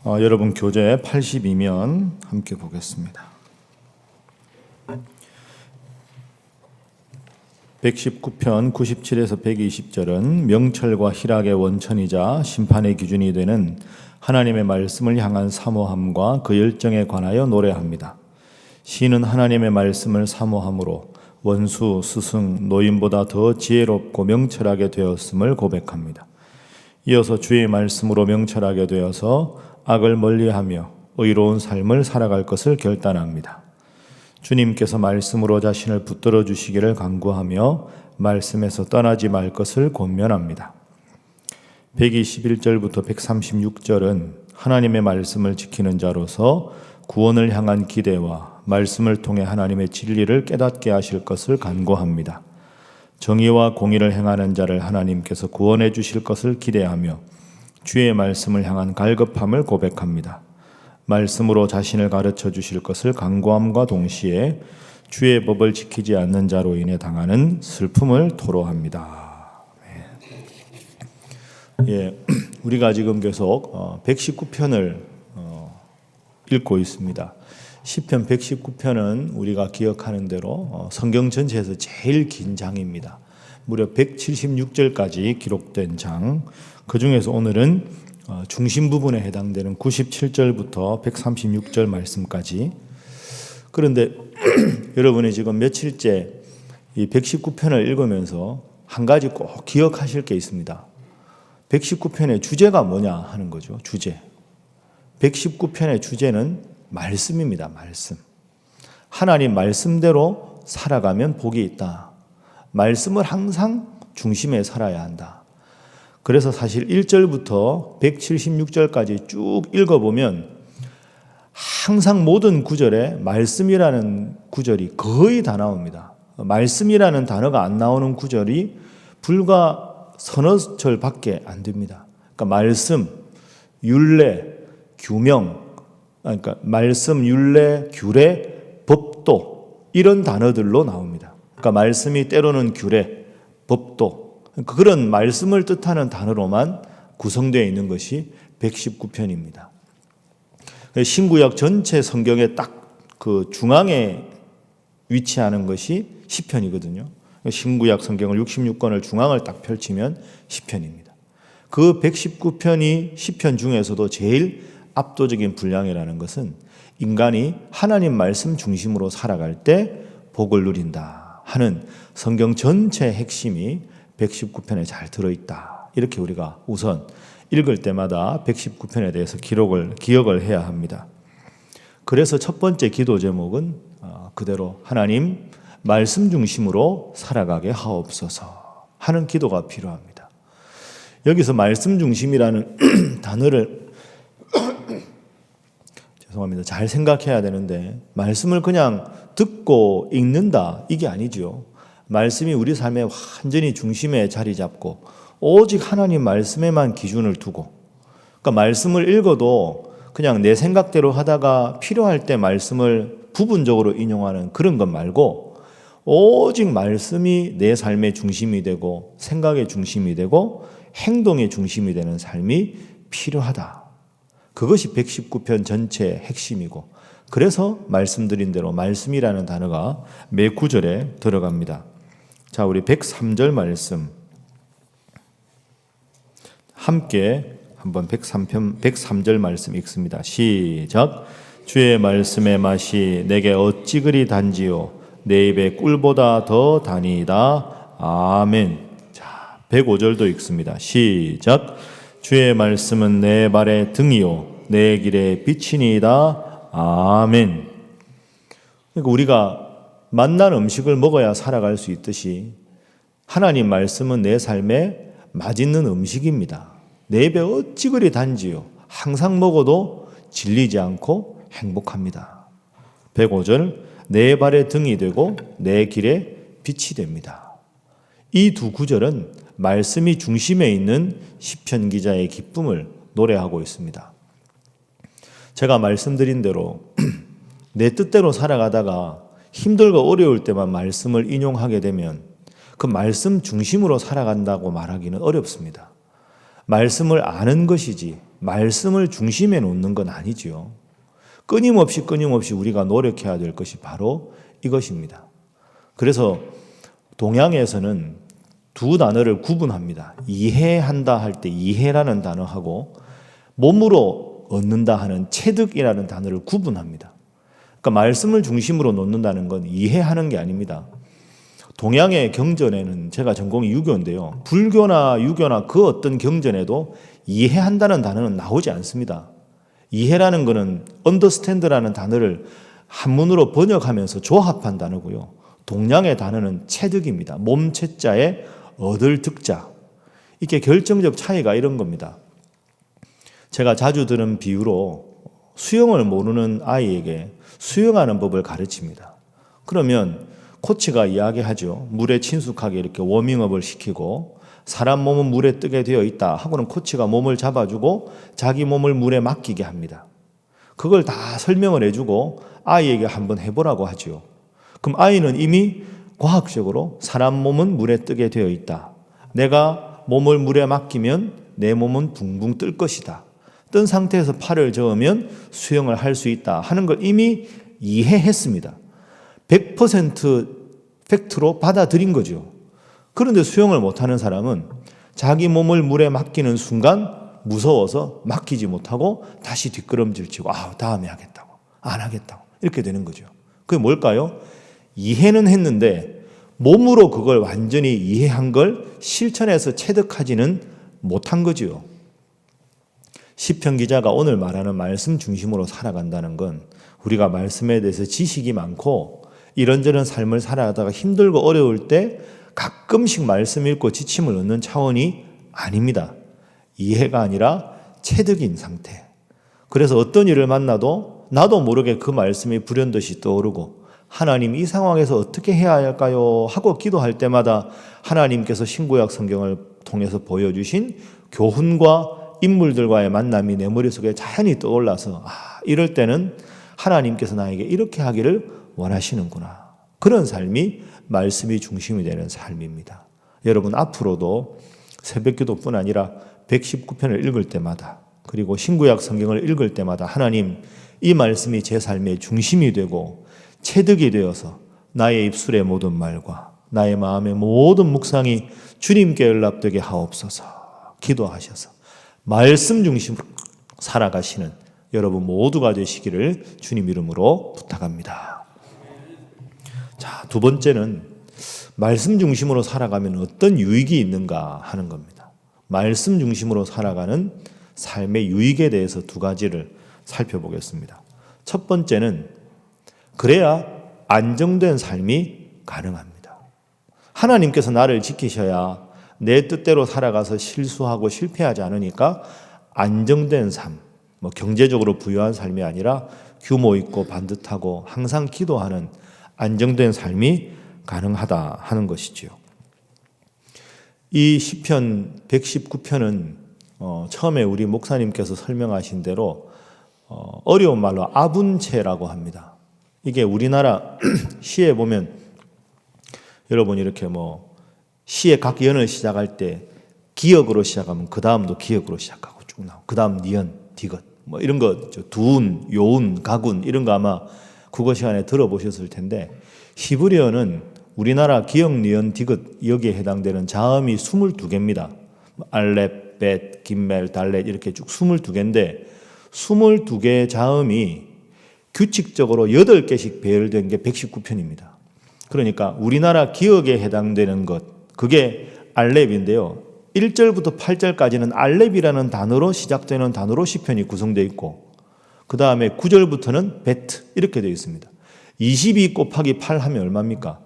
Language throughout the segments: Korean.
여러분 교재 82면 함께 보겠습니다. 119편 97에서 120절은 명철과 희락의 원천이자 심판의 기준이 되는 하나님의 말씀을 향한 사모함과 그 열정에 관하여 노래합니다. 시인은 하나님의 말씀을 사모함으로 원수, 스승, 노인보다 더 지혜롭고 명철하게 되었음을 고백합니다. 이어서 주의 말씀으로 명철하게 되어서 악을 멀리하며 의로운 삶을 살아갈 것을 결단합니다. 주님께서 말씀으로 자신을 붙들어 주시기를 간구하며 말씀에서 떠나지 말 것을 권면합니다. 121절부터 136절은 하나님의 말씀을 지키는 자로서 구원을 향한 기대와 말씀을 통해 하나님의 진리를 깨닫게 하실 것을 간구합니다. 정의와 공의를 행하는 자를 하나님께서 구원해 주실 것을 기대하며 주의 말씀을 향한 갈급함을 고백합니다. 말씀으로 자신을 가르쳐 주실 것을 간구함과 동시에 주의 법을 지키지 않는 자로 인해 당하는 슬픔을 토로합니다. 우리가 지금 계속 119편을 읽고 있습니다. 시편 119편은 우리가 기억하는 대로 성경 전체에서 제일 긴 장입니다. 무려 176절까지 기록된 장. 그 중에서 오늘은 중심 부분에 해당되는 97절부터 136절 말씀까지. 그런데 여러분이 지금 며칠째 이 119편을 읽으면서 한 가지 꼭 기억하실 게 있습니다. 119편의 주제가 뭐냐 하는 거죠. 주제. 119편의 주제는 말씀입니다. 말씀. 하나님 말씀대로 살아가면 복이 있다. 말씀을 항상 중심에 살아야 한다. 그래서 사실 1절부터 176절까지 쭉 읽어보면 항상 모든 구절에 말씀이라는 구절이 거의 다 나옵니다. 말씀이라는 단어가 안 나오는 구절이 불과 서너 절밖에 안 됩니다. 그러니까 말씀, 율례, 규명, 그러니까 말씀, 율례, 규례, 법도 이런 단어들로 나옵니다. 그러니까 말씀이 때로는 규례, 법도 그런 말씀을 뜻하는 단어로만 구성되어 있는 것이 119편입니다. 신구약 전체 성경의 딱 그 중앙에 위치하는 것이 시편이거든요. 신구약 성경을 66권을 중앙을 딱 펼치면 시편입니다. 그 119편이 시편 중에서도 제일 압도적인 분량이라는 것은 인간이 하나님 말씀 중심으로 살아갈 때 복을 누린다 하는 성경 전체의 핵심이 119편에 잘 들어있다. 이렇게 우리가 우선 읽을 때마다 119편에 대해서 기억을 해야 합니다. 그래서 첫 번째 기도 제목은 그대로 하나님 말씀 중심으로 살아가게 하옵소서 하는 기도가 필요합니다. 여기서 말씀 중심이라는 단어를 죄송합니다. 잘 생각해야 되는데 말씀을 그냥 듣고 읽는다 이게 아니죠. 말씀이 우리 삶에 완전히 중심에 자리 잡고 오직 하나님 말씀에만 기준을 두고, 그러니까 말씀을 읽어도 그냥 내 생각대로 하다가 필요할 때 말씀을 부분적으로 인용하는 그런 것 말고 오직 말씀이 내 삶의 중심이 되고 생각의 중심이 되고 행동의 중심이 되는 삶이 필요하다. 그것이 119편 전체의 핵심이고, 그래서 말씀드린 대로 말씀이라는 단어가 매 구절에 들어갑니다. 자, 우리 103절 말씀 함께 한번 103절 말씀 읽습니다. 시작. 주의 말씀의 맛이 내게 어찌 그리 단지요 내 입에 꿀보다 더 다니이다. 아멘. 자, 105절도 읽습니다. 시작. 주의 말씀은 내 발의 등이요 내 길의 빛이니이다. 아멘. 그러니까 우리가 맛난 음식을 먹어야 살아갈 수 있듯이 하나님 말씀은 내 삶에 맛있는 음식입니다. 내 입에 어찌 그리 단지요 항상 먹어도 질리지 않고 행복합니다. 105절 내 발의 등이 되고 내 길의 빛이 됩니다. 이 두 구절은 말씀이 중심에 있는 시편 기자의 기쁨을 노래하고 있습니다. 제가 말씀드린 대로 내 뜻대로 살아가다가 힘들고 어려울 때만 말씀을 인용하게 되면 그 말씀 중심으로 살아간다고 말하기는 어렵습니다. 말씀을 아는 것이지 말씀을 중심에 놓는 건 아니지요. 끊임없이 우리가 노력해야 될 것이 바로 이것입니다. 그래서 동양에서는 두 단어를 구분합니다. 이해한다 할 때 이해라는 단어하고 몸으로 얻는다 하는 체득이라는 단어를 구분합니다. 그러니까 말씀을 중심으로 놓는다는 건 이해하는 게 아닙니다. 동양의 경전에는 제가 전공이 유교인데요. 불교나 유교나 그 어떤 경전에도 이해한다는 단어는 나오지 않습니다. 이해라는 것은 understand라는 단어를 한문으로 번역하면서 조합한 단어고요. 동양의 단어는 체득입니다. 몸체자에 얻을 득자. 이게 결정적 차이가 이런 겁니다. 제가 자주 들은 비유로 수영을 모르는 아이에게 수영하는 법을 가르칩니다. 그러면 코치가 이야기하죠. 물에 친숙하게 이렇게 워밍업을 시키고 사람 몸은 물에 뜨게 되어 있다 하고는 코치가 몸을 잡아주고 자기 몸을 물에 맡기게 합니다. 그걸 다 설명을 해주고 아이에게 한번 해보라고 하죠. 그럼 아이는 이미 과학적으로 사람 몸은 물에 뜨게 되어 있다. 내가 몸을 물에 맡기면 내 몸은 붕붕 뜰 것이다. 뜬 상태에서 팔을 저으면 수영을 할 수 있다 하는 걸 이미 이해했습니다. 100% 팩트로 받아들인 거죠. 그런데 수영을 못하는 사람은 자기 몸을 물에 맡기는 순간 무서워서 맡기지 못하고 다시 뒷걸음질치고 다음에 하겠다고 안 하겠다고 이렇게 되는 거죠. 그게 뭘까요? 이해는 했는데 몸으로 그걸 완전히 이해한 걸 실천해서 체득하지는 못한 거죠. 시편 기자가 오늘 말하는 말씀 중심으로 살아간다는 건 우리가 말씀에 대해서 지식이 많고 이런저런 삶을 살아가다가 힘들고 어려울 때 가끔씩 말씀 읽고 지침을 얻는 차원이 아닙니다. 이해가 아니라 체득인 상태. 그래서 어떤 일을 만나도 나도 모르게 그 말씀이 불현듯이 떠오르고 하나님 이 상황에서 어떻게 해야 할까요? 하고 기도할 때마다 하나님께서 신구약 성경을 통해서 보여주신 교훈과 인물들과의 만남이 내 머릿속에 자연히 떠올라서 이럴 때는 하나님께서 나에게 이렇게 하기를 원하시는구나. 그런 삶이 말씀이 중심이 되는 삶입니다. 여러분 앞으로도 새벽기도뿐 아니라 119편을 읽을 때마다 그리고 신구약 성경을 읽을 때마다 하나님 이 말씀이 제 삶의 중심이 되고 체득이 되어서 나의 입술의 모든 말과 나의 마음의 모든 묵상이 주님께 연락되게 하옵소서 기도하셔서 말씀 중심으로 살아가시는 여러분 모두가 되시기를 주님 이름으로 부탁합니다. 자, 두 번째는 말씀 중심으로 살아가면 어떤 유익이 있는가 하는 겁니다. 말씀 중심으로 살아가는 삶의 유익에 대해서 두 가지를 살펴보겠습니다. 첫 번째는 그래야 안정된 삶이 가능합니다. 하나님께서 나를 지키셔야 내 뜻대로 살아가서 실수하고 실패하지 않으니까 안정된 삶, 경제적으로 부유한 삶이 아니라 규모 있고 반듯하고 항상 기도하는 안정된 삶이 가능하다 하는 것이지요. 이 시편 119편은 처음에 우리 목사님께서 설명하신 대로 어려운 말로 아분체라고 합니다. 이게 우리나라 시에 보면 여러분 이렇게 시의 각 연을 시작할 때 기역으로 시작하면 그 다음도 기역으로 시작하고 쭉 나오고 그 다음 니은, 디귿 이런 거 두운, 요운, 가군 이런 거 아마 국어 시간에 들어보셨을 텐데 히브리어는 우리나라 기역, 니은, 디귿 여기에 해당되는 자음이 22개입니다. 알렙, 벳, 김멜, 달렛 이렇게 쭉 22개인데 22개의 자음이 규칙적으로 8개씩 배열된 게 119편입니다. 그러니까 우리나라 기역에 해당되는 것 그게 알렙인데요. 1절부터 8절까지는 알렙이라는 단어로 시작되는 단어로 시편이 구성되어 있고 그 다음에 9절부터는 베트 이렇게 되어 있습니다. 22 곱하기 8 하면 얼마입니까?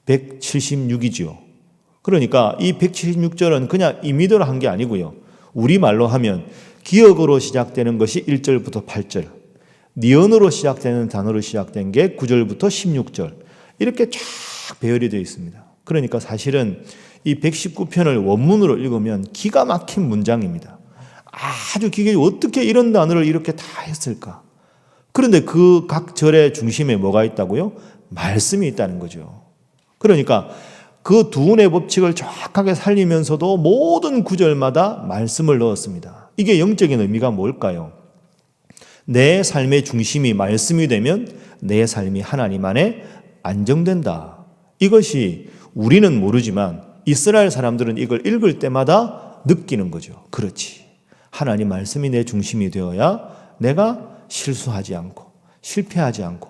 176이지요. 그러니까 이 176절은 그냥 임의대로 한 게 아니고요. 우리말로 하면 기역으로 시작되는 것이 1절부터 8절, 니은으로 시작되는 단어로 시작된 게 9절부터 16절 이렇게 쫙 배열이 되어 있습니다. 그러니까 사실은 이 119편을 원문으로 읽으면 기가 막힌 문장입니다. 아주 기계 어떻게 이런 단어를 이렇게 다 했을까? 그런데 그 각 절의 중심에 뭐가 있다고요? 말씀이 있다는 거죠. 그러니까 그 두운의 법칙을 정확하게 살리면서도 모든 구절마다 말씀을 넣었습니다. 이게 영적인 의미가 뭘까요? 내 삶의 중심이 말씀이 되면 내 삶이 하나님 안에 안정된다. 이것이 우리는 모르지만 이스라엘 사람들은 이걸 읽을 때마다 느끼는 거죠. 그렇지. 하나님 말씀이 내 중심이 되어야 내가 실수하지 않고 실패하지 않고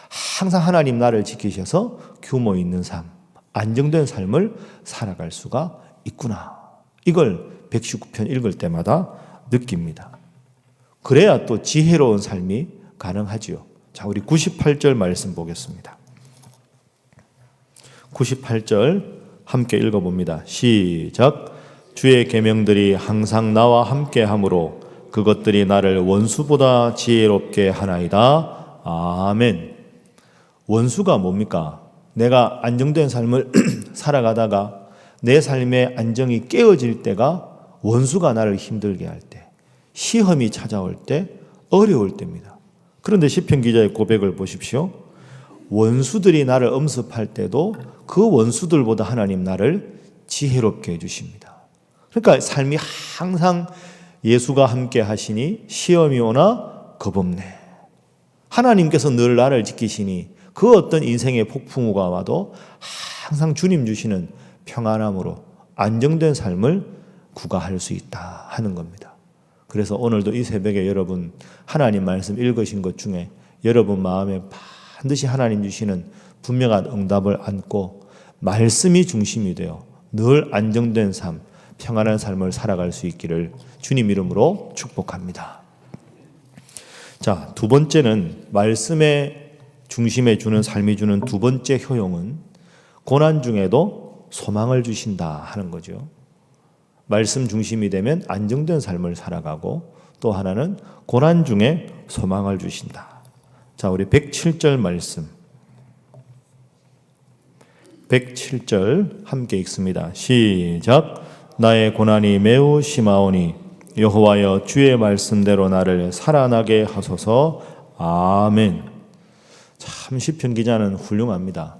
항상 하나님 나를 지키셔서 규모 있는 삶, 안정된 삶을 살아갈 수가 있구나. 이걸 119편 읽을 때마다 느낍니다. 그래야 또 지혜로운 삶이 가능하지요. 자, 우리 98절 말씀 보겠습니다. 98절 함께 읽어봅니다. 시작. 주의 계명들이 항상 나와 함께 함으로 그것들이 나를 원수보다 지혜롭게 하나이다. 아멘. 원수가 뭡니까? 내가 안정된 삶을 살아가다가 내 삶의 안정이 깨어질 때가 원수가 나를 힘들게 할 때, 시험이 찾아올 때, 어려울 때입니다. 그런데 시편 기자의 고백을 보십시오. 원수들이 나를 엄습할 때도 그 원수들보다 하나님 나를 지혜롭게 해주십니다. 그러니까 삶이 항상 예수가 함께 하시니 시험이 오나 겁없네. 하나님께서 늘 나를 지키시니 그 어떤 인생의 폭풍우가 와도 항상 주님 주시는 평안함으로 안정된 삶을 구가할 수 있다 하는 겁니다. 그래서 오늘도 이 새벽에 여러분 하나님 말씀 읽으신 것 중에 여러분 마음에 반드시 하나님 주시는 분명한 응답을 안고 말씀이 중심이 되어 늘 안정된 삶, 평안한 삶을 살아갈 수 있기를 주님 이름으로 축복합니다. 자, 두 번째는 말씀의 중심에 주는 삶이 주는 두 번째 효용은 고난 중에도 소망을 주신다 하는 거죠. 말씀 중심이 되면 안정된 삶을 살아가고 또 하나는 고난 중에 소망을 주신다. 자, 우리 107절 말씀. 107절 함께 읽습니다. 시작. 나의 고난이 매우 심하오니 여호와여 주의 말씀대로 나를 살아나게 하소서. 아멘. 참 시편 기자는 훌륭합니다.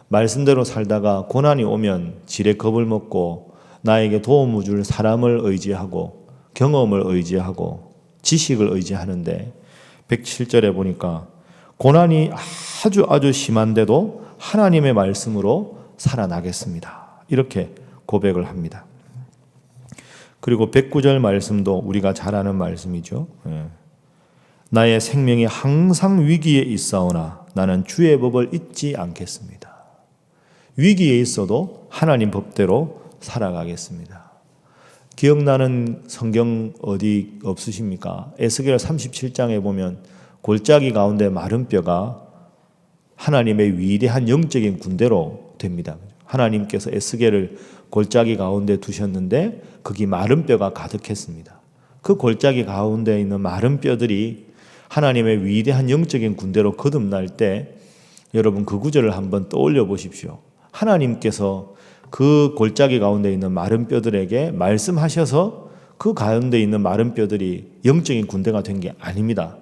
말씀대로 살다가 고난이 오면 지레 겁을 먹고 나에게 도움을 줄 사람을 의지하고 경험을 의지하고 지식을 의지하는데 107절에 보니까 고난이 아주 심한데도 하나님의 말씀으로 살아나겠습니다. 이렇게 고백을 합니다. 그리고 109절 말씀도 우리가 잘 아는 말씀이죠. 나의 생명이 항상 위기에 있사오나 나는 주의 법을 잊지 않겠습니다. 위기에 있어도 하나님 법대로 살아가겠습니다. 기억나는 성경 어디 없으십니까? 에스겔 37장에 보면 골짜기 가운데 마른 뼈가 하나님의 위대한 영적인 군대로 됩니다. 하나님께서 에스겔을 골짜기 가운데 두셨는데 거기 마른 뼈가 가득했습니다. 그 골짜기 가운데 있는 마른 뼈들이 하나님의 위대한 영적인 군대로 거듭날 때 여러분 그 구절을 한번 떠올려 보십시오. 하나님께서 그 골짜기 가운데 있는 마른 뼈들에게 말씀하셔서 그 가운데 있는 마른 뼈들이 영적인 군대가 된 게 아닙니다.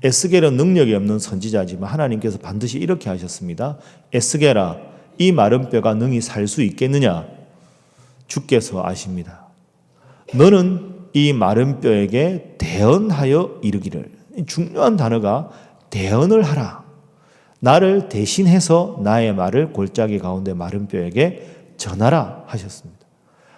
에스겔은 능력이 없는 선지자지만 하나님께서 반드시 이렇게 하셨습니다. 에스겔아, 이 마른 뼈가 능히 살 수 있겠느냐? 주께서 아십니다. 너는 이 마른 뼈에게 대언하여 이르기를. 중요한 단어가 대언을 하라. 나를 대신해서 나의 말을 골짜기 가운데 마른 뼈에게 전하라 하셨습니다.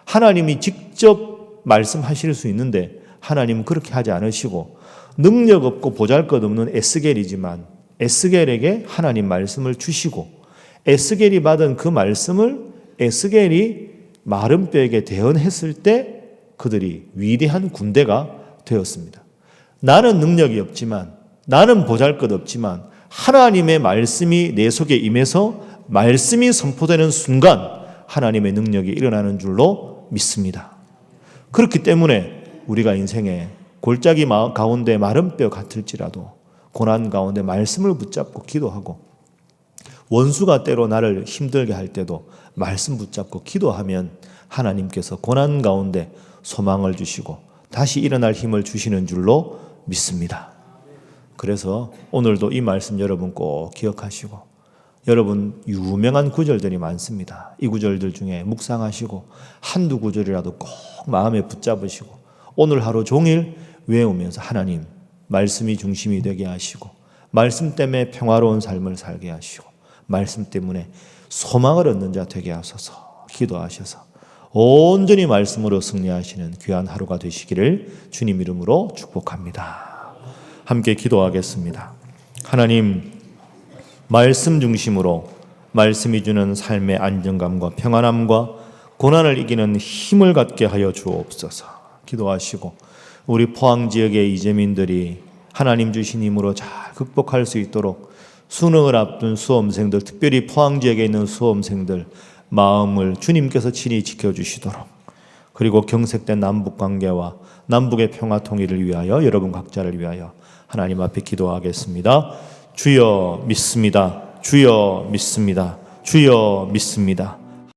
하나님이 직접 말씀하실 수 있는데 하나님은 그렇게 하지 않으시고 능력 없고 보잘것없는 에스겔이지만 에스겔에게 하나님 말씀을 주시고 에스겔이 받은 그 말씀을 에스겔이 마른 뼈에게 대언했을 때 그들이 위대한 군대가 되었습니다. 나는 능력이 없지만 나는 보잘것없지만 하나님의 말씀이 내 속에 임해서 말씀이 선포되는 순간 하나님의 능력이 일어나는 줄로 믿습니다. 그렇기 때문에 우리가 인생에 골짜기 가운데 마른 뼈 같을지라도 고난 가운데 말씀을 붙잡고 기도하고 원수가 때로 나를 힘들게 할 때도 말씀 붙잡고 기도하면 하나님께서 고난 가운데 소망을 주시고 다시 일어날 힘을 주시는 줄로 믿습니다. 그래서 오늘도 이 말씀 여러분 꼭 기억하시고 여러분 유명한 구절들이 많습니다. 이 구절들 중에 묵상하시고 한두 구절이라도 꼭 마음에 붙잡으시고 오늘 하루 종일 외우면서 하나님 말씀이 중심이 되게 하시고 말씀 때문에 평화로운 삶을 살게 하시고 말씀 때문에 소망을 얻는 자 되게 하소서 기도하셔서 온전히 말씀으로 승리하시는 귀한 하루가 되시기를 주님 이름으로 축복합니다. 함께 기도하겠습니다. 하나님, 말씀 중심으로 말씀이 주는 삶의 안정감과 평안함과 고난을 이기는 힘을 갖게 하여 주옵소서 기도하시고 우리 포항 지역의 이재민들이 하나님 주신 힘으로 잘 극복할 수 있도록 수능을 앞둔 수험생들, 특별히 포항 지역에 있는 수험생들 마음을 주님께서 친히 지켜주시도록, 그리고 경색된 남북관계와 남북의 평화 통일을 위하여 여러분 각자를 위하여 하나님 앞에 기도하겠습니다. 주여 믿습니다. 주여 믿습니다. 주여 믿습니다.